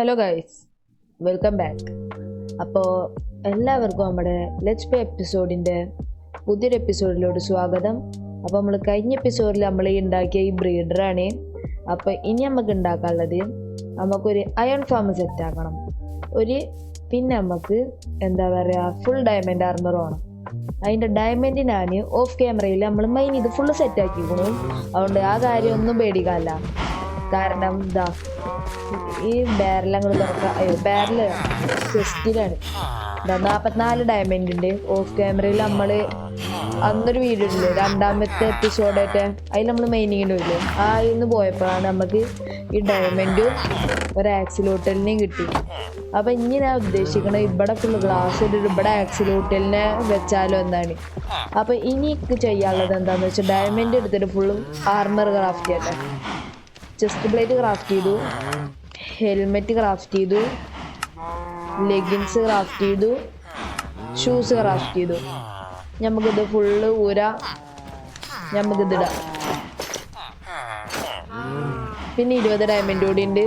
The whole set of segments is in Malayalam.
Hello guys, welcome back. അപ്പോൾ എല്ലാവർക്കും നമ്മുടെ ലെറ്റ്സ് പ്ലേ എപ്പിസോഡിൻ്റെ പുതിയൊരു എപ്പിസോഡിലോട്ട് സ്വാഗതം. അപ്പോൾ നമ്മൾ കഴിഞ്ഞ എപ്പിസോഡിൽ നമ്മൾ ഉണ്ടാക്കിയ ഈ ബ്രീഡറാണ്. അപ്പോൾ ഇനി നമുക്ക് ഉണ്ടാക്കാനുള്ളത് നമുക്കൊരു അയൺ ഫാം സെറ്റ് ആക്കണം. പിന്നെ നമുക്ക് ഫുൾ ഡയമണ്ട് ആർമർ വേണം. അതിൻ്റെ ഡയമണ്ട് ഞാൻ ഓഫ് ക്യാമറയിൽ നമ്മൾ മെയിൻ ഇത് ഫുള്ള് സെറ്റ് ആക്കിക്കണു. അതുകൊണ്ട് ആ കാര്യം ഒന്നും പേടിക്കാനില്ല. കാരണം ഈ ബാരലങ്ങൾ ബാരല് ചെസ്റ്റിലാണ് 44 ഡയമണ്ട് ഉണ്ട്. ഓഫ് ക്യാമറയിൽ നമ്മൾ അന്നൊരു വീഡിയോ ഇല്ലേ, രണ്ടാമത്തെ എപ്പിസോഡായിട്ട് അതിൽ നമ്മൾ മൈനിങ്ങിൻ്റെ ഇല്ലേ, അതിൽ പോയപ്പോഴാണ് നമുക്ക് ഈ ഡയമണ്ടും ഒരു ആക്സിലോട്ടലിനെയും കിട്ടി. അപ്പം ഇനി ഞാൻ ഉദ്ദേശിക്കണത് ഇവിടെ ഫുള്ള് ഗ്ലാസ് ഇട്ടിട്ട് ഇവിടെ ആക്സിലോട്ടലിനെ വെച്ചാലോ എന്നാണ്. അപ്പം ഇനി ചെയ്യാനുള്ളത് എന്താണെന്ന് വെച്ചാൽ ഡയമണ്ട് എടുത്തിട്ട് ഫുള്ള് ആർമർ ക്രാഫ്റ്റ് ചെയ്യട്ടെ. ചെസ്റ്റ് പ്ലേറ്റ് ക്രാഫ്റ്റ് ചെയ്തു, ഹെൽമെറ്റ് ക്രാഫ്റ്റ് ചെയ്തു, ലെഗിൻസ് ക്രാഫ്റ്റ് ചെയ്തു, ഷൂസ് ക്രാഫ്റ്റ് ചെയ്തു. നമുക്കിത് ഫുള്ള് നമുക്കിതിടാം. പിന്നെ 20 ഡയമണ്ട് കൂടി ഉണ്ട്.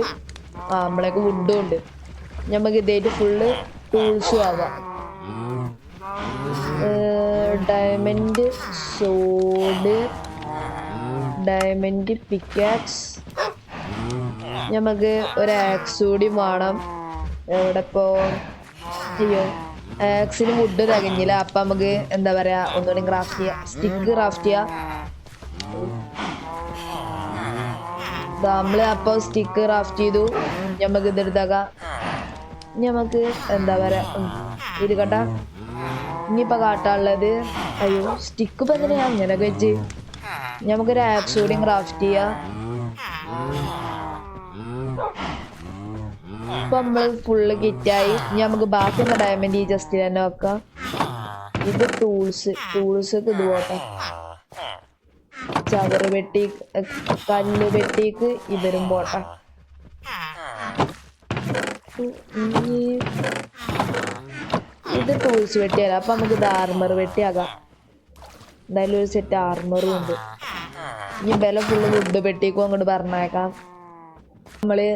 നമ്മളേക്ക് വുഡും ഉണ്ട്. നമുക്ക് ഇതായിട്ട് ഫുള്ള് ടൂൾസും ആവാം. ഡയമണ്ട് സോഡ്, ഡയമണ്ട് പിക്കാക്സ്, നമുക്ക് ഒരു ആക്സ് കൂടി വേണം. എവിടെ അയ്യോ, ആക്സിന് വുഡ് തികഞ്ഞില്ല. അപ്പം നമുക്ക് ഒന്നുകൂടി ക്രാഫ്റ്റ് ചെയ്യാം. സ്റ്റിക്ക് ക്രാഫ്റ്റ് ചെയ്യാം. നമ്മൾ അപ്പോൾ സ്റ്റിക്ക് ക്രാഫ്റ്റ് ചെയ്തു. നമുക്ക് ഇതെടുത്താക്കാം. നമുക്ക് ഇരിക്കട്ടെ. ഇനിയിപ്പോൾ കാട്ടാനുള്ളത് സ്റ്റിക്ക് ഇപ്പം എന്തിനാ അങ്ങനെയൊക്കെ വെച്ച് നമുക്കൊരു ആക്സ് കൂടി ക്രാഫ്റ്റ് ചെയ്യാം. ഇപ്പൊ നമ്മൾ ഫുള്ള് കിറ്റായി. ഇനി നമുക്ക് ബാക്കിയുള്ള ഡയമണ്ട് ഈ ജസ്റ്റ് തന്നെ വെക്കാം. ഇത് ടൂൾസ് ഇത് പോട്ടെ. ചവറ് വെട്ടി, കല്ല് വെട്ടിക്ക് ഇവരും പോട്ടെ. ഇത് ടൂൾസ് വെട്ടിയാലോ. അപ്പൊ നമുക്ക് ഇത് ആർമർ വെട്ടിയാകാം. എന്തായാലും ഒരു സെറ്റ് ആർമറും ഉണ്ട്. ഇനി വില ഫുള്ള് വുഡ് വെട്ടിക്കും അങ്ങോട്ട് പറഞ്ഞേക്കാം. നമ്മള്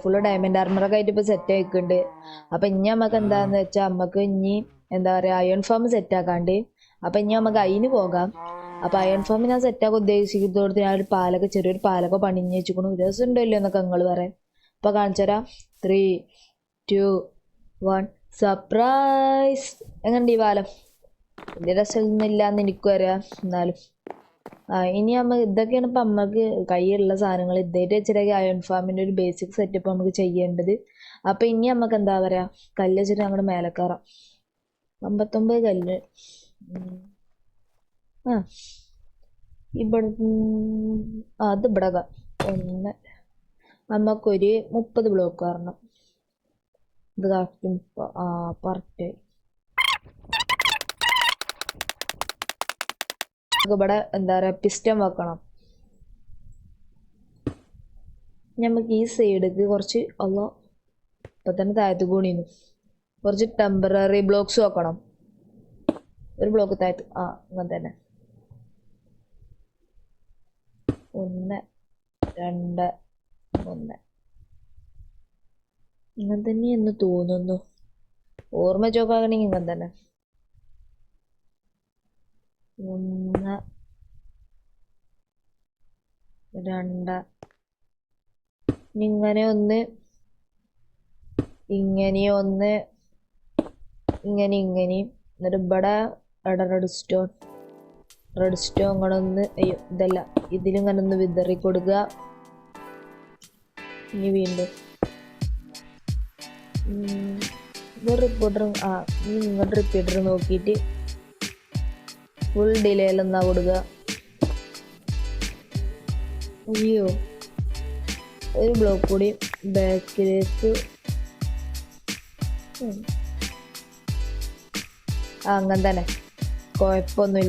ഫുള്ള് ഡയമണ്ട് ആർമറൊക്കെ ആയിട്ട് ഇപ്പൊ സെറ്റ് ആയിക്കുന്നുണ്ട്. അപ്പൊ ഇനി നമുക്ക് എന്താന്ന് വെച്ചാൽ നമുക്ക് ഇനി അയൺ ഫാം സെറ്റ് ആക്കാണ്ട്. അപ്പൊ ഇനി നമുക്ക് അതിന് പോകാം. അപ്പൊ അയൺ ഫാം ഞാൻ സെറ്റ് ആക്കാൻ ഉദ്ദേശിക്കുന്നതോടത്ത് ഞാൻ ചെറിയൊരു പാലൊക്കെ പണിഞ്ഞ് വെച്ചിരിക്കണു. രസം ഉണ്ടല്ലോ എന്നൊക്കെ നിങ്ങൾ പറയാം. അപ്പൊ കാണിച്ചു തരാം. 3, 2, 1 സർപ്രൈസ്. എങ്ങനെയുണ്ട് ഈ പാലം? വലിയ രസമൊന്നും ഇല്ലാന്ന് എനിക്കും അറിയാം. എന്നാലും ഇനി ഇതൊക്കെയാണ് ഇപ്പം നമുക്ക് കയ്യിലുള്ള സാധനങ്ങൾ. ഇതായിട്ട് വെച്ചിട്ടൊക്കെ അയൺ ഫാമിൻ്റെ ഒരു ബേസിക് സെറ്റപ്പ് നമുക്ക് ചെയ്യേണ്ടത്. അപ്പം ഇനി നമുക്ക് കല്ല് വെച്ചിട്ട് അങ്ങോട്ട് മേലെ കയറാം. 59 കല്ല്. ഇവിടെ അത് ഇവിടെ നമുക്കൊരു 30 ബ്ലോക്ക് കാരണം ഇത് കറക്റ്റ് കറക്റ്റായി. ഇവിടെ പിസ്റ്റൺ വെക്കണം. നമുക്ക് ഈ സൈഡിക്ക് കുറച്ച് ഇപ്പൊ തന്നെ താഴത്ത് കൂടിയിരുന്നു. കുറച്ച് ടെമ്പററി ബ്ലോക്സ് വെക്കണം. ഒരു ബ്ലോക്ക് താഴത്ത് അങ്ങനെ തന്നെ. 1, 2, 1 ഇങ്ങനെ തന്നെ എന്ന് തോന്നുന്നു. ഓർമ്മ ചോക്കാകണമെങ്കിൽ ഇങ്ങനെ തന്നെ. 1, 2 ഇങ്ങനെ ഒന്ന്, ഇങ്ങനെ ഒന്ന്, ഇങ്ങനെയും. എന്നിട്ട് ഇവിടെ റെഡ് സ്റ്റോൺ ഇങ്ങനെ ഒന്ന്, ഇതല്ല ഇതിലിങ്ങനെ ഒന്ന് വിതറി കൊടുക്കുക. ഇനി വീണ്ടും ഇങ്ങോട്ട് റിപ്പീറ്റർ നോക്കിയിട്ട് ഫുൾ ഡിലേയിലെന്നാ കൊടുക്കുക. അയ്യോ, ഒരു ബ്ലോക്ക് കൂടി ബാക്കിലേക്ക്. അങ്ങനെ തന്നെ. കുഴപ്പമുണ്ട്.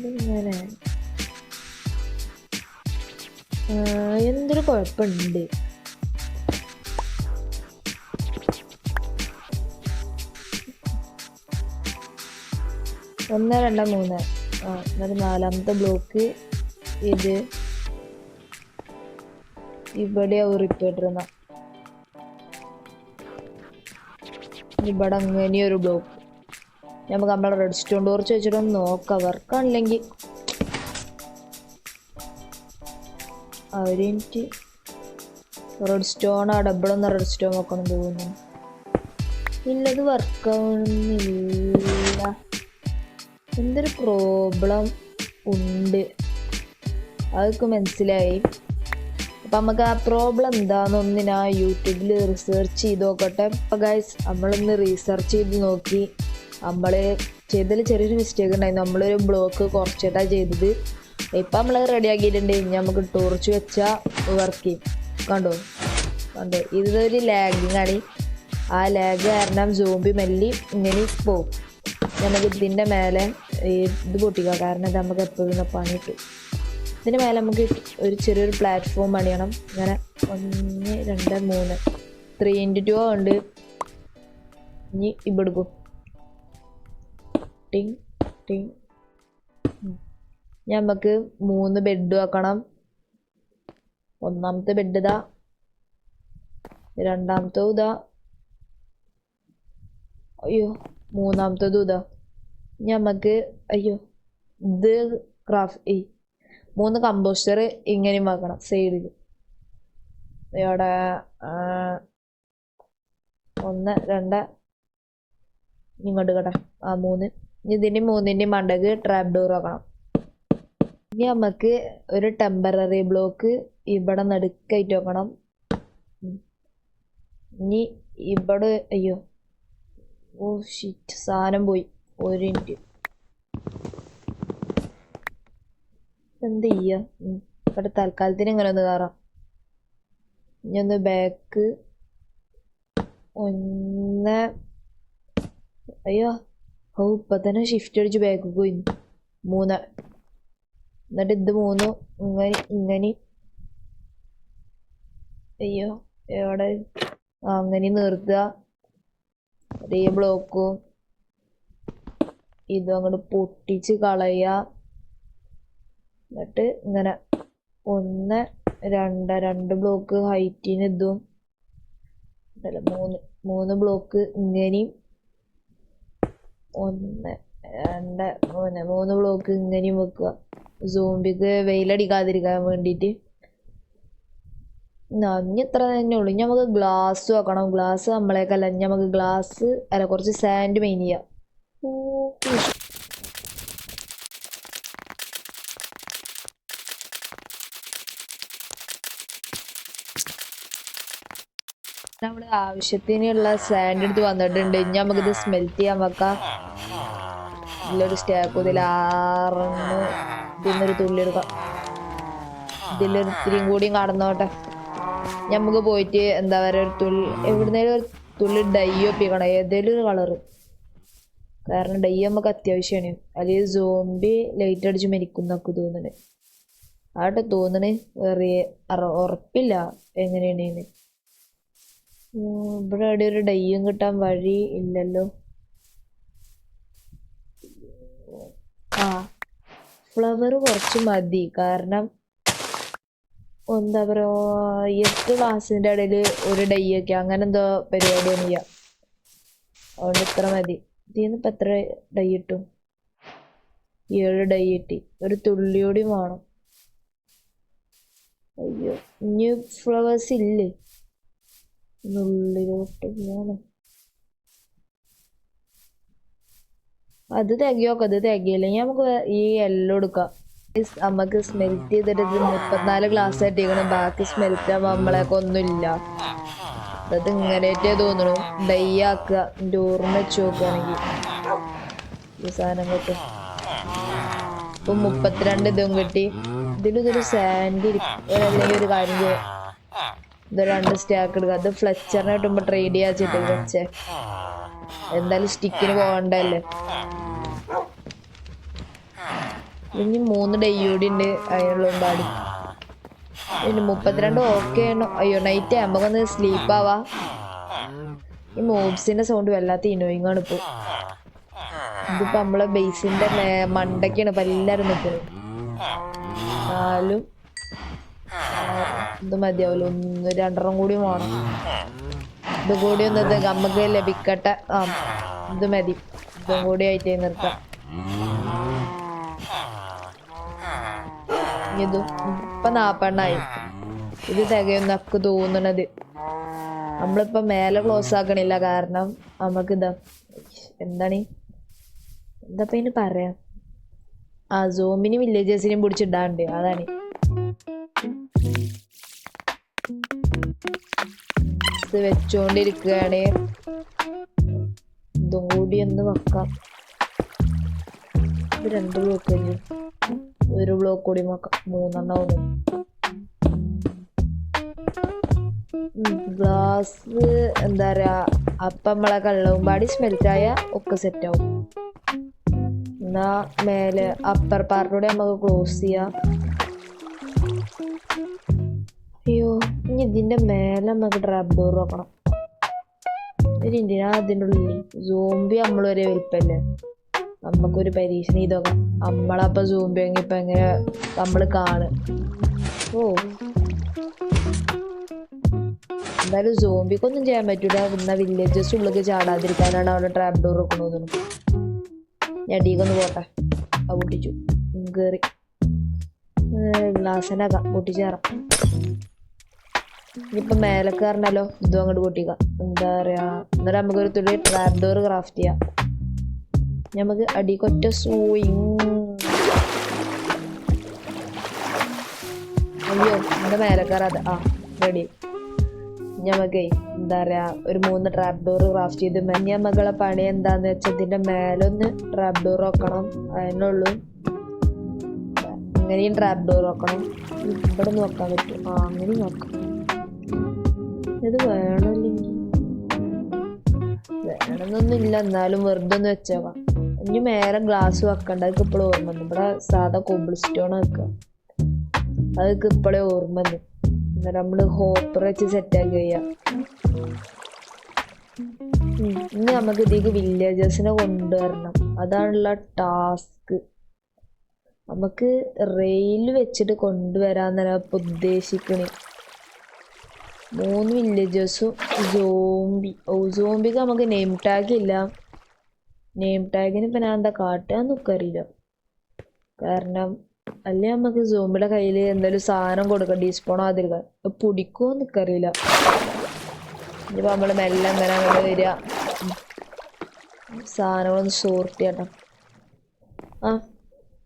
ഇങ്ങനെ എന്തൊരു കുഴപ്പമുണ്ട്. 1, 2, 3 എന്നിട്ട് 4ാമത്തെ ബ്ലോക്ക് ഇത് ഇവിടെ ഉറിപ്പിട്ടിരുന്ന ഇവിടെ അങ്ങനെയൊരു ബ്ലോക്ക്. നമുക്ക് നമ്മളെ റെഡ് സ്റ്റോൺ ടോർച്ച് വെച്ചിട്ടൊന്ന് നോക്കാം. വർക്കാണില്ലെങ്കിൽ അവരെനിക്ക് റെഡ് സ്റ്റോൺ ആ ഡബിളൊന്ന് റെഡ് സ്റ്റോൺ വെക്കണം തോന്നുന്നു. ഇല്ലത് വർക്കാവുന്നില്ല. എന്തൊരു പ്രോബ്ലം ഉണ്ട് അതൊക്കെ മനസ്സിലായി. അപ്പം നമുക്ക് ആ പ്രോബ്ലം എന്താണെന്നൊന്ന് ഞാൻ യൂട്യൂബിൽ റിസർച്ച് ചെയ്ത് നോക്കട്ടെ. അപ്പം ഗൈസ് നമ്മളൊന്ന് റീസർച്ച് ചെയ്ത് നോക്കി. നമ്മൾ ചെയ്തതിൽ ചെറിയൊരു മിസ്റ്റേക്ക് ഉണ്ടായിരുന്നു. നമ്മളൊരു ബ്ലോക്ക് കുറച്ചിട്ടാണ് ചെയ്തത്. ഇപ്പം നമ്മൾ റെഡി ആക്കിയിട്ടുണ്ട്. ഇനി നമുക്ക് ടോർച്ച് വെച്ചാൽ വർക്ക് ചെയ്യും. കണ്ടോ ഇതൊരു ലാഗിങ് ആണ്. ആ ലാഗ് കാരണം സോംബി മെല്ലി ഇങ്ങനെ പോകും. നമുക്ക് ഇതിൻ്റെ മേലെ ഇത് പൊട്ടിക്കാം. കാരണം ഇത് നമുക്ക് എപ്പോഴും പണി കിട്ടും. ഇതിന് മേലെ നമുക്ക് ഒരു ചെറിയൊരു പ്ലാറ്റ്ഫോം പണിയണം. ഇങ്ങനെ 1 2 3 3x2 ഉണ്ട്. ഇനി ഇവിടെ എടുക്കും. ടിങ് ടിങ്. നമുക്ക് 3 ബെഡ് വെക്കണം. ഒന്നാമത്തെ ബെഡ് ഇതാ, രണ്ടാമത്തെ ഇതാ, അയ്യോ മൂന്നാമത്തതും ഇതാ. നമുക്ക് ഇത് ക്രാഫ്റ്റ് 3 കമ്പോസ്റ്റർ ഇങ്ങനെയും വെക്കണം സൈഡിൽ. ഇവിടെ 1 2 ഇങ്ങോട്ട് കേട്ടെ 3. ഇതിൻ്റെ 3ൻ്റെയും മണ്ടക്ക് ട്രാപ്പ് ഡോർ വെക്കണം. ഇനി നമുക്ക് ഒരു ടെമ്പററി ബ്ലോക്ക് ഇവിടെ നടുക്കായിട്ട് വെക്കണം. ഇനി ഇവിടെ ഓ ഷിറ്റ് സാധനം പോയി. 1 മിനിറ്റ് എന്ത് ചെയ്യാ. ഇവിടെ തൽക്കാലത്തിന് ഇങ്ങനെ ഒന്ന് കയറാം. ഇനി ഒന്ന് ബാക്ക് 1 ഇപ്പൊ തന്നെ ഷിഫ്റ്റ് അടിച്ച് ബാക്ക് പോയി. 3 എന്നിട്ട് ഇത് 3 ഇങ്ങനെ എവിടെ അങ്ങനെ നിർത്തുക. ഈ ബ്ലോക്കും ഇതും അങ്ങോട്ട് പൊട്ടിച്ച് കളയുക. എന്നിട്ട് ഇങ്ങനെ 1 2 ബ്ലോക്ക് ഹൈറ്റിന് ഇതും 3 ബ്ലോക്ക് ഇങ്ങനെയും 1 2 3 ബ്ലോക്ക് ഇങ്ങനെയും വെക്കുക. സോംബിക്ക് വെയിലടിക്കാതിരിക്കാൻ വേണ്ടിയിട്ട്. ഇനി ഇത്ര തന്നെ ഉള്ളു. ഇനി നമുക്ക് ഗ്ലാസ് വെക്കണം. ഗ്ലാസ് നമ്മളേക്കല്ല. ഇനി നമുക്ക് ഗ്ലാസ് അല്ല കുറച്ച് സാൻഡ് മെയിൻ ചെയ്യാം. നമ്മൾ ആവശ്യത്തിനുള്ള സാൻഡ് എടുത്ത് വന്നിട്ടുണ്ട്. ഇനി നമുക്കിത് സ്മെൽറ്റ് ചെയ്യാൻ വെക്കാം. ഇതിലൊരു സ്റ്റാക്ക് ഇതിൽ 6 ഇതിന്നൊരു തുള്ളി എടുക്കാം. ഇതിലൊരു ഇത്തിരിയും കൂടിയും കടന്നോട്ടെ. നമുക്ക് പോയിട്ട് എന്താ പറയുക ഒരു തുള്ളി എവിടുന്നേലും ഒരു തുള്ളി ഡൈ ഒപ്പിക്കണം. ഏതെങ്കിലും ഒരു കളറ്. കാരണം ഡൈ നമുക്ക് അത്യാവശ്യമാണ്. അല്ലെങ്കിൽ സോംബി ലൈറ്റ് അടിച്ച് മരിക്കുന്നൊക്കെ തോന്നുന്നുണ്ട്. ആട്ടെ തോന്നണേ. വേറെ ഉറപ്പില്ല എങ്ങനെയാണ്. ഇവിടെ എവിടെ ഒരു ഡൈയും കിട്ടാൻ വഴി ഇല്ലല്ലോ. ഫ്ലവർ കുറച്ച് മതി. കാരണം എന്താ പറയുക 8 ക്ലാസ്സിൻ്റെ ഇടയിൽ ഒരു ഡൈ ഒക്കെ അങ്ങനെ എന്തോ പരിപാടിയൊന്നും ചെയ്യാം. അതുകൊണ്ട് ഇത്ര മതി. ഇതിന്ന് ഇപ്പം എത്ര ഡൈ കിട്ടും? 7 ഡൈ കിട്ടി. ഒരു തുള്ളിയോടി വേണം. ഇനി ഫ്ലവേഴ്സ് ഇല്ലേ? ഉള്ളിലോട്ട് പോണം. അത് തികയൊക്കെ. അത് തികയില്ലെങ്കിൽ നമുക്ക് ഈ എല്ലാം എടുക്കാം. നമുക്ക് സ്മെൽറ്റ് ചെയ്തിട്ട് 34 ഗ്ലാസ് ആയിട്ടിരിക്കണം. ബാക്കി സ്മെൽറ്റ് ആകുമ്പോൾ നമ്മളെയൊക്കെ ഒന്നുമില്ല. അത് ഇങ്ങനെയായിട്ടേ തോന്നണു. ഡൈ ആക്കുക. എൻ്റെ ഓർമ്മ വെച്ച് നോക്കുകയാണെങ്കിൽ ഈ സാധനം കിട്ടും. ഇപ്പം 32 ഇതും കിട്ടി. ഇതിലൊരു സാൻഡ് അല്ലെങ്കിൽ ഒരു കാര്യം ചെയ്യാം. ഇത് 2 സ്റ്റാക്ക് എടുക്കുക. അത് ഫ്ലെച്ചറിനെ കിട്ടുമ്പോൾ ട്രേഡ് ചെയ്യാൻ വെച്ചിട്ട് വെച്ചേ. എന്തായാലും സ്റ്റിക്കിന് പോകണ്ടല്ലേ. ഇനി 3 ഡൈ കൂടി ഉണ്ട്. അതിനുള്ള പാടി പിന്നെ 32 ഓക്കെ ആണോ? നൈറ്റ് നമുക്കൊന്ന് സ്ലീപ്പ് ആവാ. ഈ മോബ്സിന്റെ സൗണ്ട് വല്ലാത്ത ഇനോയിങ് ആണ് ഇപ്പോൾ. ഇതിപ്പോ നമ്മളെ ബേസിന്റെ മണ്ടയ്ക്കാണ് ഇപ്പൊ എല്ലാരും നിൽക്കുന്നത്. ഇത് മതിയാവില്ല, ഒന്ന് രണ്ടെണ്ണം കൂടി വേണം. ഇത് കൂടി ഒന്ന് നമുക്ക് ലഭിക്കട്ടെ. ഇത് മതി, ഇതും കൂടി ആയിട്ട് നിർത്താം. ഇതും ഇപ്പൊ 40 ഇത് തികയൊന്നൊക്കെ തോന്നണത്. നമ്മളിപ്പോ മേലെ ക്ലോസ് ആക്കണില്ല, കാരണം നമുക്ക് എന്താപ്പ ഇതിന് പറയാം, സോംബിനും വില്ലേജേഴ്സിനെയും പിടിച്ചിടാണ്ട്. അതാണ് ഇത് വെച്ചോണ്ടിരിക്കുകയാണ്. ഇതും കൂടി ഒന്ന് വെക്കാം. ഇത് 2 ബ്ലോക്ക് കഴിഞ്ഞു, 1 ബ്ലോക്ക് കൂടി വെക്കാം. 3 ഗ്ലാസ് എന്താ പറയാ, അപ്പൊ നമ്മളെ കള്ളവും പാടി സ്മെൽറ്റായ ഒക്കെ സെറ്റ് ആവും. എന്നാ മേലെ അപ്പർ പാർട്ടോടെ നമുക്ക് ക്ലോസ് ചെയ്യാം. അയ്യോ, ഇനി ഇതിന്റെ മേലെ നമുക്ക് ട്രാപ്പ് ഡോർ വെക്കണം. എന്തിനാ അതിൻ്റെ ഉള്ളിൽ സോംബി നമ്മളൊരേ വലിപ്പല്ലേ, നമുക്കൊരു പരീക്ഷണം ഇതൊക്കെ. നമ്മളപ്പോ സോംബി ഇപ്പൊ എങ്ങനെ നമ്മള് കാണും. എന്തായാലും സോംബിക്കൊന്നും ചെയ്യാൻ പറ്റൂല. എന്നാ വില്ലേജസ് ഉള്ളിലേക്ക് ചാടാതിരിക്കാനാണ് അവിടെ ട്രാപ്പ് ഡോർ വെക്കണത്. ഞടീക്കൊന്ന് പോട്ടെ. പൊട്ടിച്ചു, കേറി ഗ്ലാസ്സിനാക്കാം, പൊട്ടിച്ചേറാം. ഇനിയിപ്പൊ മേലെ കയറണല്ലോ, ഇതും അങ്ങോട്ട് പൊട്ടിക്കാം. എന്താ പറയാ, എന്നിട്ട് നമുക്കൊരു തുള്ളി ട്രാപ്പ് ഡോർ ക്രാഫ്റ്റ് ചെയ്യാം. നമുക്ക് അടിക്കൊറ്റ സൂയിങ്. അയ്യോ, എന്താ മേലെ കയറാതെ. റെഡി. ഞമ്മക്കേ എന്താ പറയാ, ഒരു 3 ട്രാപ്പ് ഡോർ ക്രാഫ്റ്റ് ചെയ്ത് ഞമ്മകളെ പണി എന്താന്ന് വെച്ചാൽ ഇതിന്റെ മേലൊന്ന് ട്രാപ്പ് ഡോർ വെക്കണം. അതിനുള്ളൂ. അങ്ങനെയും ട്രാപ്പ് ഡോർ വെക്കണം. ഇവിടെ നോക്കാൻ പറ്റും. അങ്ങനെ നോക്കാം. ഇത് വേണമല്ലെങ്കിൽ വേണമെന്നൊന്നും ഇല്ല, എന്നാലും വെറുതെ ഒന്ന് വെച്ചേക്കാം. ഇനി മേലെ ഗ്ലാസ് വെക്കണ്ട. അതൊക്കെ ഇപ്പോഴും ഓർമ്മ വന്നു. ഇവിടെ സാധാ കോബിൾ സ്റ്റോൺ വെക്കുക, അതൊക്കെ ഇപ്പോഴേ ഓർമ്മ വന്നു. എന്നിട്ട് നമ്മള് ഹോപ്പർ വെച്ച് സെറ്റാക്കി ചെയ്യാം. ഇനി നമുക്ക് ഇതിലേക്ക് വില്ലേജേഴ്സിനെ കൊണ്ടുവരണം. അതാണുള്ള ടാസ്ക്. നമുക്ക് റെയിൽ വെച്ചിട്ട് കൊണ്ടുവരാന്നല്ല ഇപ്പൊ ഉദ്ദേശിക്കണേ. 3 വില്ലേജേഴ്സും സോംബി. സോംബിക്ക് നമുക്ക് നെയിം ടാഗ് ഇല്ല. നെയിം ടാഗിന് ഇപ്പൊ ഞാൻ എന്താ കാട്ടാന്ന് അറിയില്ല. കാരണം അല്ലേ നമുക്ക് സോംബിയുടെ കയ്യിൽ എന്തെങ്കിലും സാധനം കൊടുക്കാം, ഡീസ്പോണോ ആതിരിക്കാൻ. പിടിക്കുമോ എന്നറിയില്ല. ഇനിയിപ്പോ നമ്മള് മെല്ലെ അങ്ങനെ അങ്ങോട്ട് വരിക. സാധനങ്ങളൊന്ന് സോർട്ട് ചെയ്യണം.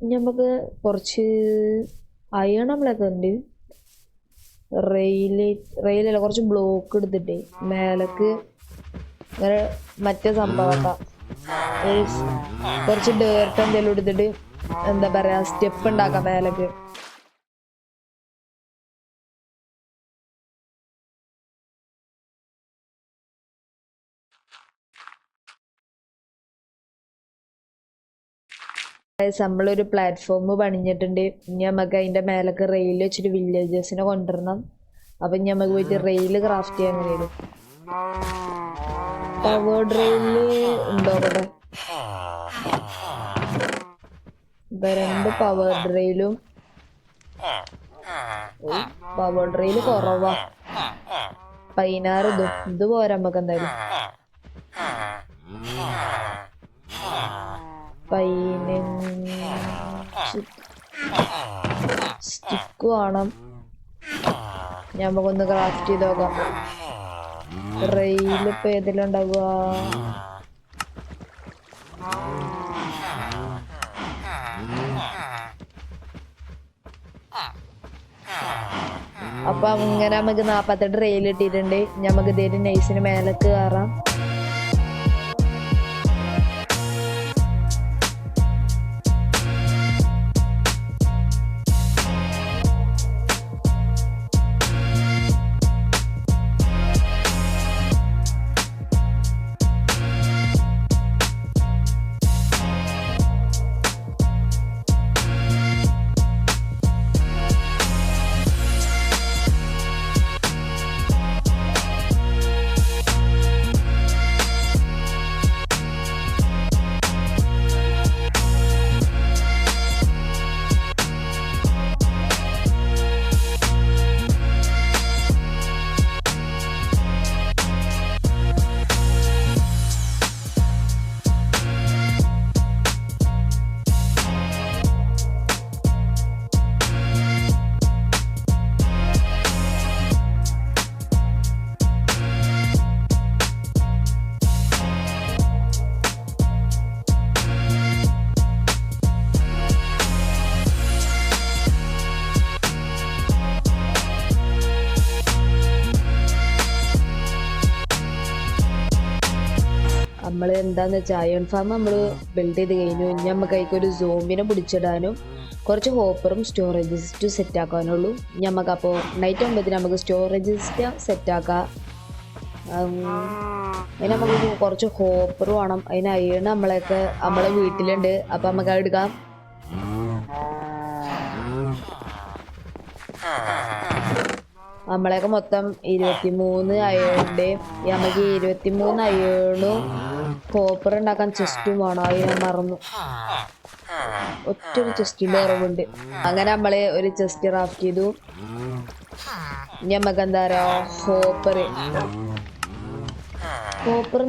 ഇനി നമുക്ക് കുറച്ച് അയൺ നമ്മളൊക്കെ ഉണ്ട്. റെയിലല്ല, കുറച്ച് ബ്ലോക്ക് എടുത്തിട്ടേ മേലക്ക് അങ്ങനെ മറ്റേ സംഭവം കുറച്ച് ഡേർട്ട് എന്തെങ്കിലും എടുത്തിട്ട് എന്താ പറയാ, സ്റ്റെപ്പ് ഉണ്ടാക്കാം മേലക്ക്. നമ്മളൊരു പ്ലാറ്റ്ഫോം പണിഞ്ഞിട്ടുണ്ട്. ഇനി നമുക്ക് അതിന്റെ മേലൊക്കെ റെയിൽ വെച്ചിട്ട് വില്ലേജേഴ്സിനെ കൊണ്ടുവരണം. അപ്പൊ ഇനി നമുക്ക് പോയിട്ട് റെയിൽ ക്രാഫ്റ്റ് ചെയ്യാൻ കഴിയും. പവേർഡ് റെയില് ഉണ്ടോ അവിടെ? 2 പവേർഡ് റെയിലും. പവേർഡ് റെയിൽ കുറവാ, 16. ഇത് പോരാ നമുക്ക്. എന്തായാലും 15 സ്റ്റിക്ക് വേണം. നമുക്കൊന്ന് ക്രാഫ്റ്റ് ചെയ്ത് നോക്കാം. റെയിൽ ഇപ്പൊ ഏതെല്ലാം ഉണ്ടാവുക? അപ്പൊ അങ്ങനെ നമുക്ക് 48 റെയിൽ ഇട്ടിട്ടുണ്ട്. നമുക്ക് ഇതേ നൈസിന് മേലേക്ക് കയറാം. നമ്മൾ എന്താന്ന് വെച്ചാൽ അയൺ ഫാം നമ്മൾ ബിൽഡ് ചെയ്ത് കഴിഞ്ഞു. ഇനി നമുക്ക് അതിലേക്ക് സോംബിനെ പിടിച്ചിടാനും കുറച്ച് ഹോപ്പറും സ്റ്റോറേജ് സിസ്റ്റം സെറ്റ് ആക്കാനുള്ളൂ. ഇനി നമുക്കപ്പോൾ നൈറ്റ് ആകുമ്പോഴത്തേന് നമുക്ക് സ്റ്റോറേജ് സിസ്റ്റം സെറ്റാക്കാം. അതിന് നമുക്ക് കുറച്ച് ഹോപ്പർ വേണം. അതിന് അയൺ നമ്മളെ വീട്ടിലുണ്ട്. അപ്പം നമുക്ക് അത് എടുക്കാം. നമ്മളെയൊക്കെ മൊത്തം 23 അയണുണ്ട്. നമുക്ക് 23 അയണും കോപ്പർ ഉണ്ടാക്കാൻ ചെസ്റ്റും വേണം. അത് ഞാൻ മറന്നു. ഒറ്റൊരു ചെസ്റ്റിന്റെ കുറവുണ്ട്. അങ്ങനെ നമ്മള് ഒരു ചെസ്റ്റ് ക്രാഫ്റ്റ് ചെയ്തു. ഇനി നമുക്ക് എന്താ പറയാ, കോപ്പർ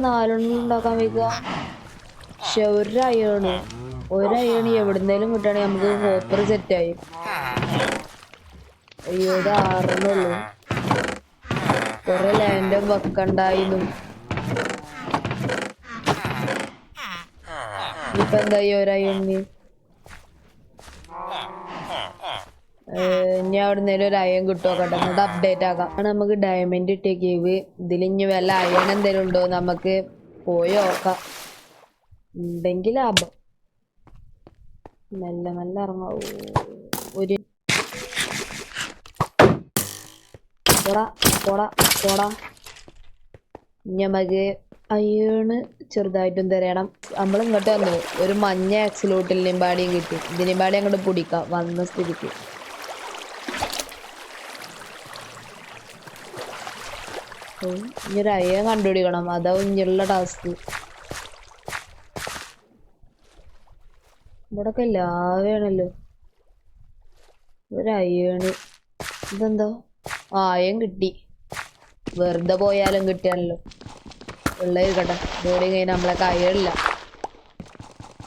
4 ഉണ്ടാക്കാൻ വയ്ക്കുക. പക്ഷെ ഒരു അയണ് എവിടുന്നേലും കിട്ടുകയാണെങ്കിൽ നമുക്ക് കോപ്പർ സെറ്റായി. അയ്യോ, ഇത് 6 കൊറേ ലാൻഡും വെക്കണ്ടായിരുന്നു. ഇപ്പൊ എന്തായി ഒരയണ്? ഇനി അവിടുന്നേലും ഒരു അയൺ കിട്ടുമോക്കട്ടെ, എന്നിട്ട് അപ്ഡേറ്റ് ആക്കാം. നമുക്ക് ഡയമണ്ട് ഇട്ടേ കേവ്. ഇതിൽ ഇനി വല്ല അയൺ എന്തെങ്കിലും ഉണ്ടോ നമുക്ക് പോയി നോക്കാം. ഉണ്ടെങ്കിൽ ലാഭം. മെല്ലെ മെല്ലെ ഇറങ്ങാം. ഒരു പോടാ. നമുക്ക് അയണ് ചെറുതായിട്ടും തരണം. നമ്മൾ ഇങ്ങോട്ട് വന്നു. ഒരു മഞ്ഞ ആക്സിലോട്ടിലും പാടിയും കിട്ടി. ഇതിനും പാടി അങ്ങോട്ട് പൊടിക്കാം വന്ന സ്ഥിതിക്ക്. ഇനി ഒരു അയൺ കണ്ടുപിടിക്കണം. അതാവും ഇനിയുള്ള ടാസ്ക്. ഇവിടൊക്കെ ലാവയാണല്ലോ. ഒരു അയണ്. ഇതെന്താ? അയൺ കിട്ടി. വെറുതെ പോയാലും കിട്ടിയാണല്ലോ. ഉള്ളത് കേട്ടെ. ബോഡി കഴിഞ്ഞാൽ നമ്മളൊക്കെ അയണില്ല.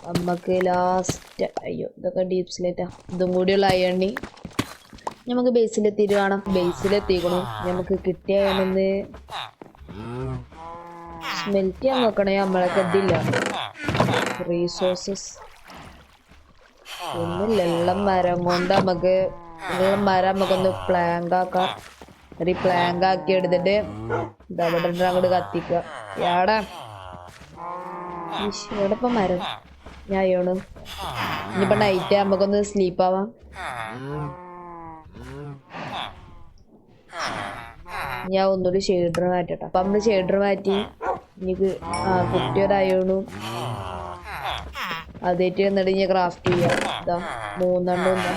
നമ്മക്ക് ലാസ്റ്റ്. അയ്യോ, ഇതൊക്കെ ഡീപ് സ്ലേറ്റാ. ഇതും കൂടിയുള്ള അയണി നമുക്ക് ബേസിലെത്തിയിട്ട് കാണാം. ബേസിലെത്തിക്കണു. നമുക്ക് കിട്ടിയ അയണെന്ന് സ്മെൽറ്റ് ചെയ്യാൻ നോക്കണേ. നമ്മളൊക്കെ ഇതില്ല റീസോഴ്സസ് ഒന്നുമില്ല. എല്ലാം മരം കൊണ്ട് നമുക്കൊന്ന് പ്ലാങ്ക് ആക്കാം. ഒരു പ്ലാങ്ക് ആക്കി എടുത്തിട്ട് ഇതവിടെ അങ്ങോട്ട് കത്തിക്കുക. ഇവിടെ ഇപ്പം മരം ഞാൻ അയ്യോണ്. ഇനിയിപ്പോ നൈറ്റ് നമുക്കൊന്ന് സ്ലീപ്പ് ആവാം. ഞാൻ ഒന്നുകൂടി ഷെയ്ഡർ മാറ്റട്ടെ. അപ്പൊ നമ്മള് ഷെയ്ഡർ മാറ്റി. എനിക്ക് കുട്ടി ഒരു അയണും അതേറ്റ് എന്നിട്ട് ഇനി ക്രാഫ്റ്റ് ചെയ്യാം. ഇതാ 3 ഉണ്ട്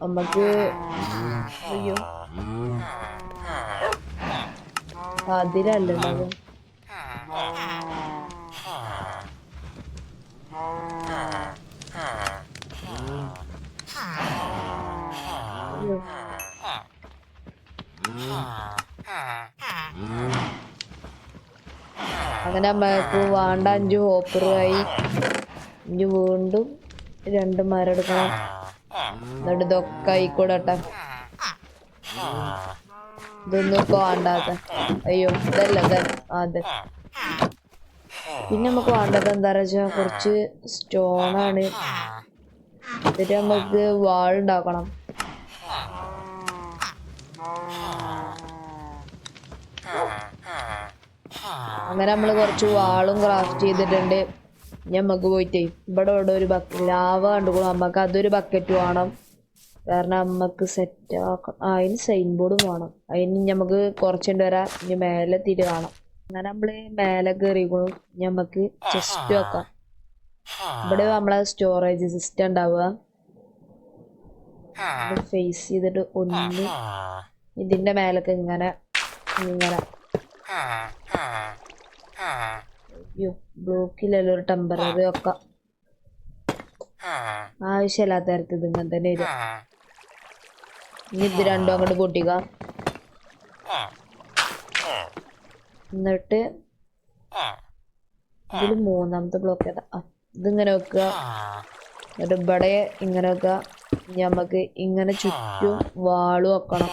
നമുക്ക്. അയ്യോ, അതിലല്ലോ. അങ്ങനെ നമ്മൾക്ക് വേണ്ട 5 ഹോപ്പറുമായി. ഇനി വീണ്ടും 2 മരം എടുക്കണം. എന്നിട്ട് ഇതൊക്കെ ആയിക്കൂടെ. ഇതൊന്നും ഇപ്പൊ വേണ്ടാത്ത. അയ്യോ, ഇതല്ല. അതെ. പിന്നെ നമുക്ക് വേണ്ടത് എന്താ വെച്ചാ കുറച്ച് സ്റ്റോണാണ്. എന്നിട്ട് നമുക്ക് വാൾ ഉണ്ടാക്കണം. അങ്ങനെ നമ്മള് കുറച്ച് വാളും ക്രാഫ്റ്റ് ചെയ്തിട്ടുണ്ട്. ഞമ്മക്ക് പോയിട്ടേ ഇവിടെ ഒരു ലാവ കണ്ടുകൊള്ളു. നമ്മക്ക് അതൊരു ബക്കറ്റ് വേണം. കാരണം നമ്മക്ക് സെറ്റ് ആക്കണം. അതിന് സൈൻ ബോർഡും വേണം. അതിന് ഞമ്മക്ക് കുറച്ചുണ്ട് വരാം. ഇനി മേലെ എത്തിയിട്ട് കാണാം. അങ്ങനെ നമ്മള് മേലെ കയറിക്കണു. ഞമ്മക്ക് ചെസ്റ്റ് വെക്കാം. ഇവിടെ നമ്മളെ സ്റ്റോറേജ് സിസ്റ്റം ഉണ്ടാവുക. ഫേസ് ചെയ്തിട്ട് ഒന്ന് ഇതിന്റെ മേലൊക്കെ ഇങ്ങനെ. അയ്യോ, ബ്ലോക്കിലല്ലോ ഒരു ടെമ്പററി വെക്കാം. ആവശ്യമില്ലാത്ത തരത്തിൽ ഇത് ഇങ്ങനെ തന്നെ വരും. ഇനി ഇത് രണ്ടും അങ്ങോട്ട് പൊട്ടിക്കാം. എന്നിട്ട് ഇതിൽ 3ാമത്തെ ബ്ലോക്ക് ഏതാ? ഇതിങ്ങനെ വെക്കുക. എന്നിട്ട് ഇവിടെ ഇങ്ങനെ വെക്കുക. നമുക്ക് ഇങ്ങനെ ചുറ്റും വാള് വെക്കണം.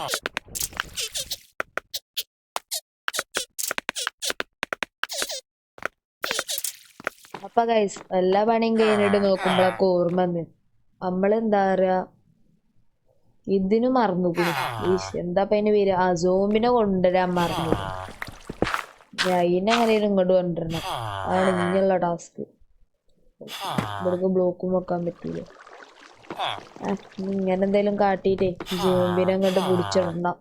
അപ്പൊ ഗൈസ്, എല്ലാ പണിയും കഴിഞ്ഞിട്ട് നോക്കുമ്പോഴൊക്കെ ഓർമ്മ വന്ന് നമ്മളെന്താ പറയാ, ഇതിന് മറന്നുകൂടി. എന്താ അതിന് പേര്? സോംബിനെ കൊണ്ടുവരാൻ മറന്നു. അതിനെ എങ്ങനെയും ഇങ്ങോട്ട് കൊണ്ടുവരണം. അതാണ് ഇനിയുള്ള ടാസ്ക്. ഇവിടേക്ക് ബ്ലോക്കും വെക്കാൻ പറ്റൂല. ഇങ്ങനെ എന്തെങ്കിലും കാട്ടിട്ടേ സോംബിനെ അങ്ങോട്ട് പിടിച്ചിടണം.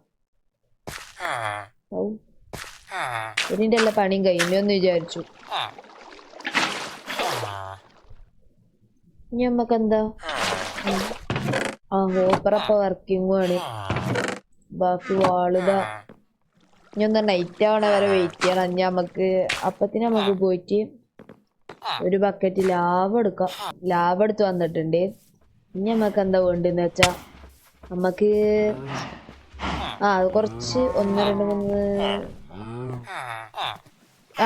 ഇതിന്റെ എല്ലാ പണിയും കഴിഞ്ഞെന്ന് വിചാരിച്ചു. ഇനി നമ്മക്ക് എന്താ ഹോപ്പറപ്പ വർക്കിംഗ് ആണ്. ബാക്കി വാളിതാ ഇനി ഒന്ന് നൈറ്റ് ആവണ വരെ വെയിറ്റ് ചെയ്യണം. ഇനി നമുക്ക് അപ്പത്തിന് നമുക്ക് പോയിട്ട് ഒരു ബക്കറ്റ് ലാവ് എടുക്കാം. ലാവ് എടുത്ത് വന്നിട്ടുണ്ട്. ഇനി നമുക്ക് എന്താ വേണ്ടെന്ന് വെച്ചാ നമുക്ക് അത് കുറച്ച് 1 2 3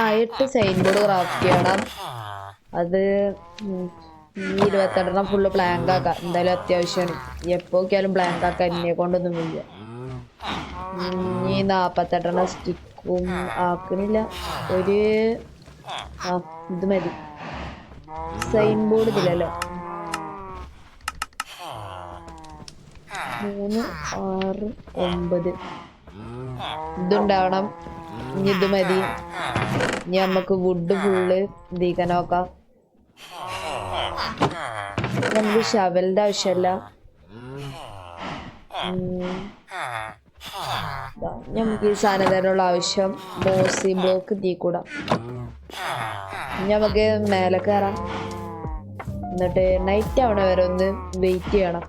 8 സൈൻ ബോർഡ് ക്രാഫ്റ്റ് ചെയ്യണം. അത് ഈ 28 ഫുള്ള് ബ്ലാങ്ക് ആക്കാം. എന്തായാലും അത്യാവശ്യമാണ്. എപ്പോ നോക്കിയാലും ബ്ലാങ്ക് ആക്കാൻ എന്നെ കൊണ്ടൊന്നും ഇല്ല. ഈ 48 സ്റ്റിക്കും ആക്കണില്ല. ഒരു ഇത് മതി. സൈൻ ബോർഡ് ഇതില്ലല്ലോ. 3 6 9 ഇതുണ്ടാവണം. ഇനി ഇത് മതി. ഇനി നമുക്ക് വുഡ് ഫുള്ള് ഇതിക്കാൻ നോക്കാം. നമുക്ക് ഷവലിന്റെ ആവശ്യമല്ല. നമുക്ക് ഈ സാധനത്തിനുള്ള ആവശ്യം മോസി ബ്ലോക്ക് തീക്കൂടാ. നമുക്ക് മേലെ കയറാം. എന്നിട്ട് നൈറ്റ് ആവണ വരെ ഒന്ന് വെയിറ്റ് ചെയ്യണം.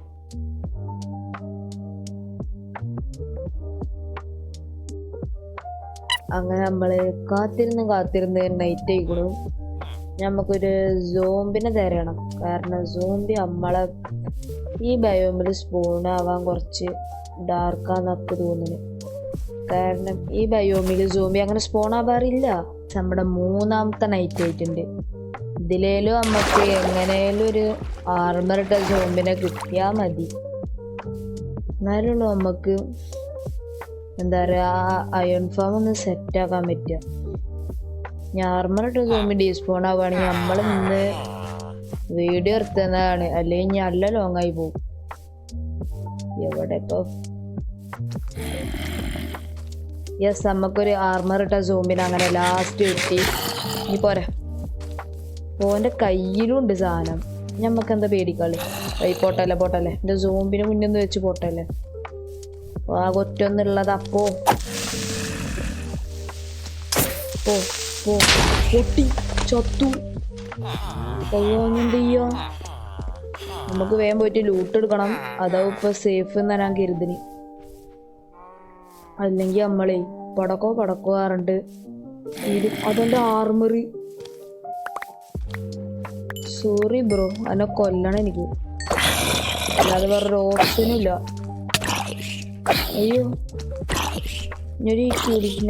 അങ്ങനെ നമ്മള് കാത്തിരുന്ന് നൈറ്റ് ആയിക്കണു. നമുക്കൊരു സോംബിനെ തരണം. കാരണം സോംബി നമ്മളെ ഈ ബയോമിൽ സ്പോൺ ആവാൻ കുറച്ച് ഡാർക്കാന്നൊക്കെ തോന്നുന്നു. കാരണം ഈ ബയോമിൽ സോംബി അങ്ങനെ സ്പോൺ ആവാറില്ല. നമ്മുടെ 3ാമത്തെ നൈറ്റ് ആയിട്ടുണ്ട്. ഇതിലേലും നമുക്ക് എങ്ങനെയാലും ഒരു ആർമറിട്ട സോംബിനെ കിട്ടിയാ മതി. എന്നാലുള്ളൂ നമുക്ക് എന്താ പറയാ അയൺ ഫാം ഒന്ന് സെറ്റ് ആക്കാൻ പറ്റുക. ഞാൻ ആർമറിട്ട സോംബി ഡീസ്പോൺ ആവുകയാണെങ്കിൽ നമ്മൾ ഇന്ന് വീഡിയോ എടുത്തുന്നതാണ്. അല്ലെങ്കിൽ നല്ല ലോങ് ആയി പോകും. എവിടെ ഇപ്പൊ യെസ് നമുക്കൊരു ആർമറിട്ട സോംബിനെ അങ്ങനെ ലാസ്റ്റ് കിട്ടി. ഇനി പോരാ ഓന്റെ കയ്യിലും ഉണ്ട് സാധനം. ഞമ്മക്ക് എന്താ പേടിക്കളി. പോട്ടല്ലേ എന്റെ സോംബിനെ മുന്നൊന്ന് വെച്ച് പോട്ടല്ലേ. ആ കൊറ്റൊന്നുള്ളത് അപ്പോ പൊട്ടി ചത്തു. എന്ത് ചെയ്യാ? നമുക്ക് വേഗം പോയിട്ട് ലൂട്ട് എടുക്കണം. അതാവും ഇപ്പൊ സേഫ് എന്നാ ഞാൻ കരുതിന്. അല്ലെങ്കിൽ നമ്മളെ പടക്കോ പറഞ്ഞിട്ട് അതെന്റെ ആർമറി. സോറി ബ്രോ, എന്നെ കൊല്ലണം എനിക്ക്. അല്ലാതെ വേറൊരു ഓപ്ഷനും ഇല്ല. അയ്യോ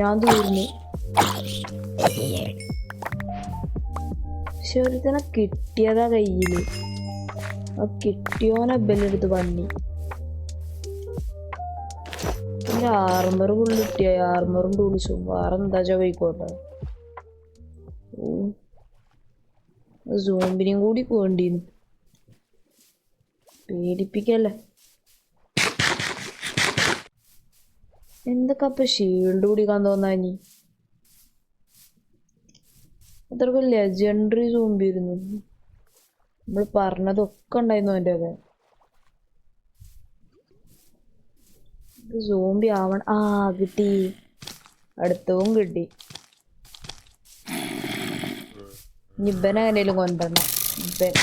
ഞാൻ തീർന്നു. പക്ഷെ ഒരുത്തനെ കിട്ടിയതാ കയ്യില്. ആ കിട്ടിയോനെ ബെല്ലെടുത്ത് പണി. എന്റെ ആർമർ ഫുള്ള് കിട്ടിയ ആർമറും ടൂൾസും വേറെ എന്താ പോയിക്കോട്ടെ. സോംബിനെയും കൂടി വേണ്ടീന്ന്. പേടിപ്പിക്കല്ലേ. എന്തൊക്കെ അപ്പൊ ഷീൽഡ് കുടിക്കാൻ തോന്നാനി. അത്രക്ക് ലെജൻഡറി സോംബി ആയിരുന്നു. നമ്മൾ പറഞ്ഞതൊക്കെ ഉണ്ടായിരുന്നു അവൻ്റെ ഒക്കെ. സോംബി ആവണം. കിട്ടി. അടുത്തവും കിട്ടി. ഇബനെ എങ്ങനെയും കൊണ്ടുവരണം. ഇബൻ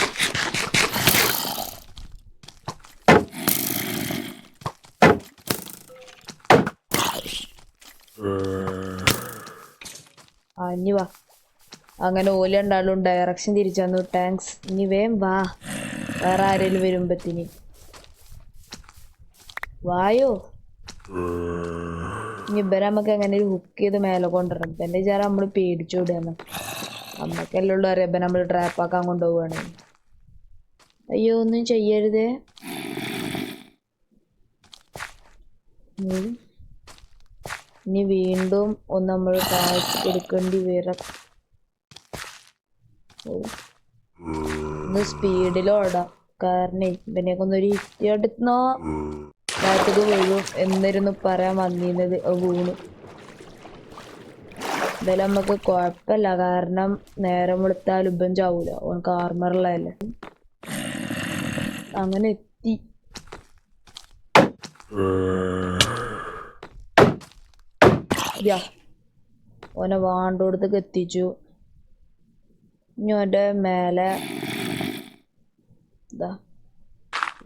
ഇനി വാ. അങ്ങനെ ഓല ഉണ്ടാലും ഡയറക്ഷൻ തിരിച്ചു തന്നു. താങ്ക്സ്. ഇനി വേം വാ. വേറെ ആരെങ്കിലും വരുമ്പത്തിന് വായോ. ഇനി ഇവരെ നമുക്ക് എങ്ങനെ ഹുക്ക് ചെയ്ത് മേലെ കൊണ്ടുവരണം. ഇവന്റെ വിചാരം നമ്മള് പേടിച്ചോടുകയാണ്. നമ്മക്കെല്ലാം ഉള്ളു അറിയാം ഇപ്പം നമ്മൾ ട്രാപ്പാക്കാൻ കൊണ്ടുപോവാണ്. അയ്യോ ഒന്നും ചെയ്യരുതേ. ഇനി വീണ്ടും ഒന്ന് നമ്മൾ ടാസ്ക് എടുക്കേണ്ടി വരാം. ഒന്ന് സ്പീഡിലോടാം. കാരണം ഇവനെയൊക്കെ ഒന്നൊരു ഹിറ്റ് എടുത്തോ താഴത്തേക്ക് വീഴും എന്നിരുന്നു പറയാൻ വന്നിരുന്നത്. വീണു. എന്തായാലും നമുക്ക് കുഴപ്പമില്ല, കാരണം നേരം വെളുത്താൽ ഇപ്പം ചാവൂല, ഓനക്ക് ആർമറുള്ളതല്ലേ. അങ്ങനെ എത്തി. ഓനെ വാണ്ടോടത്തേക്ക് എത്തിച്ചു. ഇനി ഓൻ്റെ മേലെ ഇതാ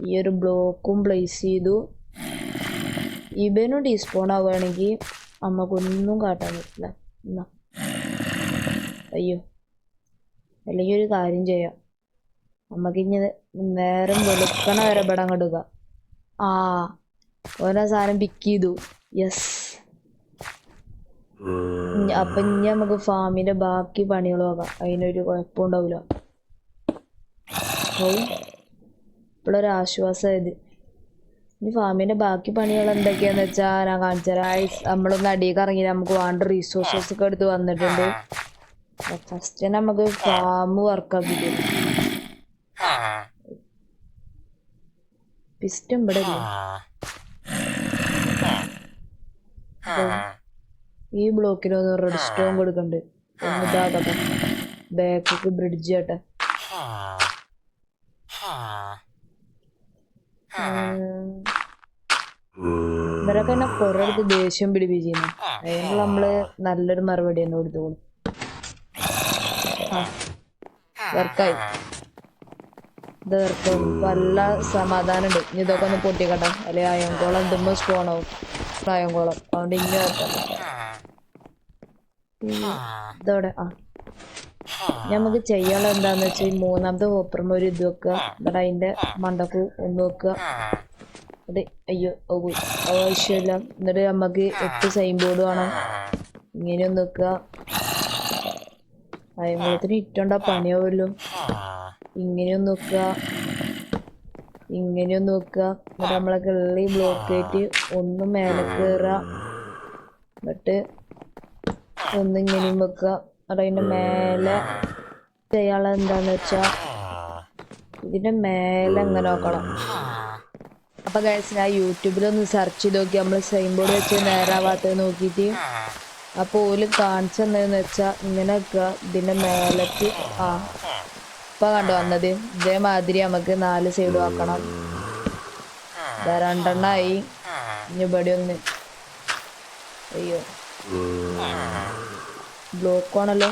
ഈ ഒരു ബ്ലോക്കും പ്ലേസ് ചെയ്തു. ഇവനും ഡീസ്പോൺ ആവുകയാണെങ്കിൽ നമുക്കൊന്നും കാട്ടാൻ പറ്റില്ല. എന്നാ അയ്യോ, അല്ലെങ്കിൽ ഒരു കാര്യം ചെയ്യാം, നമുക്കിഞ്ഞ് നേരം വെളുക്കണ വരെ ഇവിടെ അങ്ങോട്ട് ഇടുക. ഓരോ സാധനം പിക്ക് ചെയ്തു. യെസ്. അപ്പം ഇനി നമുക്ക് ഫാമിൻ്റെ ബാക്കി പണികൾ നോക്കാം, അതിനൊരു കുഴപ്പമുണ്ടാവില്ല. ഇപ്പോഴൊരാശ്വാസമായത്. ഇനി ഫാമിൻ്റെ ബാക്കി പണികൾ എന്തൊക്കെയാന്ന് വെച്ചാൽ ഞാൻ കാണിച്ചു തരാം. നമ്മളൊന്ന് അടിയൊക്കെ ഇറങ്ങി നമുക്ക് വേണ്ട റിസോഴ്സസ് ഒക്കെ എടുത്ത് വന്നിട്ടുണ്ട്. ഫസ്റ്റ് നമുക്ക് ഫാം വർക്കാക്കി തരും. പിസ്റ്റം ഇവിടെ ഈ ബ്ലോക്കിനൊന്ന് റെഡ് സ്റ്റോൺ കൊടുക്കണ്ട്. ഒന്ന് ഇതാകട്ടെ, ബാക്ക് ബ്രിഡ്ജ് ചെയ്യട്ടെ. ഇവരൊക്കെ എന്നെ കുറെ അടുത്ത് ദേഷ്യം പിടിപ്പിച്ചിരുന്നു. അതിനുള്ള നമ്മള് നല്ലൊരു മറുപടി തന്നെ കൊടുത്തോളൂ. വർക്കായി, ഇത് വർക്കാവും. നല്ല സമാധാനം ഉണ്ട്. ഇനി ഇതൊക്കെ ഒന്ന് പൊട്ടിക്കട്ടെ, അല്ലെ അയങ്കോളം എന്തുമ്പോ സ്പോണാവും. അയങ്കോളം അതുകൊണ്ട് ഇനി വർക്കല്ല. ഇതോടെ നമുക്ക് ചെയ്യാനുള്ള എന്താന്ന് വെച്ചാൽ ഈ മൂന്നാമത്തെ ഹോപ്പറും ഒരു ഇത് വെക്കുക, എന്നിട്ട് അതിന്റെ മണ്ടക്ക് ഒന്ന് വെക്കുക. അത് അയ്യോ പോയി, ആവശ്യമില്ല. എന്നിട്ട് നമുക്ക് 8 സൈൻ ബോർഡ് വേണം. ഇങ്ങനെയൊന്ന് വെക്കുക. അയമ്പളത്തിന് ഇട്ടുണ്ടാ പണിയാവുമല്ലോ. ഇങ്ങനെയൊന്ന് വെക്കുക, ഇങ്ങനെയൊന്ന് വെക്കുക. എന്നിട്ട് നമ്മളെ കിള്ളി ബ്ലോക്ക് ആയിട്ട് ഒന്ന് മേലെ കയറുക, എന്നിട്ട് ഒന്നിങ്ങനെയും വെക്കുക. എന്നിട്ട് അതിൻ്റെ മേലെ ചെയ്യാനുള്ളത് എന്താന്ന് വെച്ചാ ഇതിന്റെ മേലെ എങ്ങനെ നോക്കണം. അപ്പൊ ഗൈസ് ഞാൻ യൂട്യൂബിലൊന്ന് സെർച്ച് ചെയ്ത് നോക്കി, നമ്മൾ സൈൻ ബോർഡ് വെച്ച് നേരാവാത്തത് നോക്കിയിട്ട്. അപ്പോൾ ഓല് കാണിച്ചു തന്നതെന്ന് വെച്ചാൽ ഇങ്ങനെ വെക്കുക, ഇതിന്റെ മേലേക്ക്. ഇപ്പൊ കണ്ടു വന്നത് ഇതേമാതിരി നമുക്ക് 4 സൈഡ് ആക്കണം. 2 എണ്ണമായി. ഇനി ഇവിടെ ഒന്ന്. അയ്യോ ബ്ലോക്ക് ആണല്ലോ.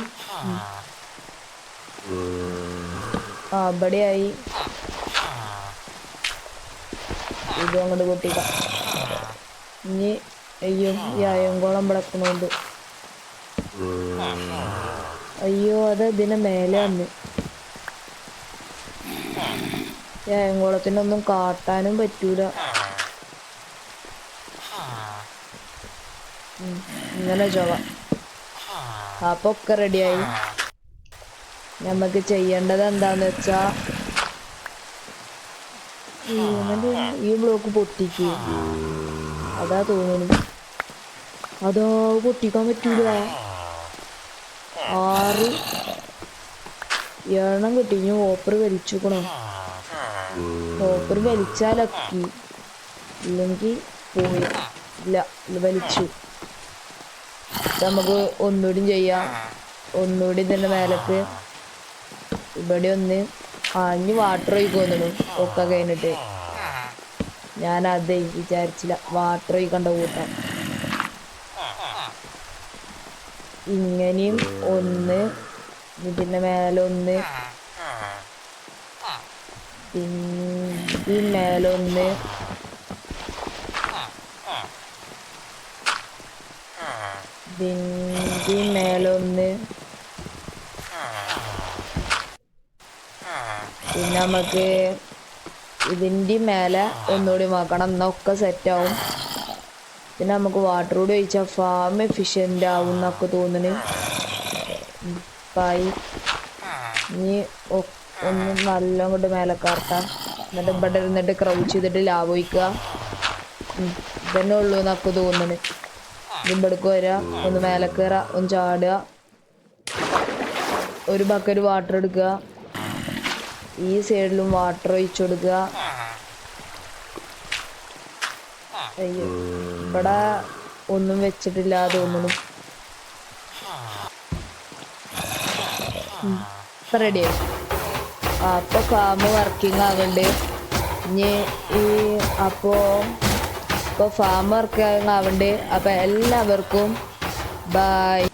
ഇവിടെയായി. ഇത് അങ്ങോട്ട് പൊട്ടിക്കാം. ഇനി അയ്യോ ഈ അയങ്കോളം വിളക്കണോണ്ട്. അയ്യോ അത് ഇതിന്റെ മേലെ വന്ന്. ഈ അയങ്കോളത്തിനൊന്നും കാട്ടാനും പറ്റൂല. ഇങ്ങനെ ചൊവ. അപ്പൊ ഒക്കെ റെഡിയായി. നമുക്ക് ചെയ്യേണ്ടത് എന്താന്ന് വെച്ചാ ഈ ബ്ലോക്ക് പൊട്ടിക്കുക. അതാ തോന്നുന്നു. അതോ പൊട്ടിക്കാൻ പറ്റൂല. 6 7 കിട്ടി. ഇനി ഓപ്പർ വലിച്ചുക്കണോ? ഓപ്പർ വലിച്ചാലക്കി, ഇല്ലെങ്കിൽ പോയി. ഇല്ല വലിച്ചു. നമുക്ക് ഒന്നുകൂടി ചെയ്യാം. ഒന്നുകൂടി ഇതിൻ്റെ മേലേക്ക് ഇവിടെ ഒന്ന്. ഇനി വാട്ടർ ഒഴിക്കൊന്നു ഒക്കെ കഴിഞ്ഞിട്ട്. ഞാൻ അതേ വിചാരിച്ചില്ല, വാട്ടർ ഒഴിക്കണ്ട കൂട്ടാം. ഇങ്ങനെയും ഒന്ന്, ഇതിൻ്റെ മേലൊന്ന്, ഈ മേലൊന്ന്, ഇതിൻ്റെ മേലൊന്ന്. പിന്നെ നമുക്ക് ഇതിൻ്റെ മേലെ ഒന്നുകൂടി നോക്കണം, എന്നൊക്കെ സെറ്റാവും. പിന്നെ നമുക്ക് വാട്ടർ കൂടി ഒഴിച്ചാൽ ഫാം എഫിഷ്യൻ്റ് ആവും എന്നൊക്കെ തോന്നുന്നു. പായി ഇനി ഒന്ന് നല്ല കൊണ്ട് മേലെ കയറട്ടാം. എന്നിട്ട് ഇവിടെ ഇരുന്നിട്ട് ക്രൗച്ച് ചെയ്തിട്ട് ലാവ് ഒഴിക്കുക. ഇതന്നെ ഉള്ളൂ എന്നൊക്കെ തോന്നുന്നു. ഇവിടേക്ക് വരിക, ഒന്ന് മേലെ കയറുക, ഒന്ന് ചാടുക, ഒരു ബക്കറ്റ് വാട്ടർ എടുക്കുക, ഈ സൈഡിലും വാട്ടർ ഒഴിച്ചു കൊടുക്കുക. അയ്യോ ഇവിടെ ഒന്നും വെച്ചിട്ടില്ല തോന്നുന്നു. ഇപ്പം റെഡിയായി. അപ്പോൾ ഫാം വർക്കിംഗ് ആവുന്നുണ്ട്. ഇനി അപ്പോൾ ഫാം വർക്കിംഗ് ആവുന്നുണ്ട്. അപ്പോൾ എല്ലാവർക്കും ബൈ.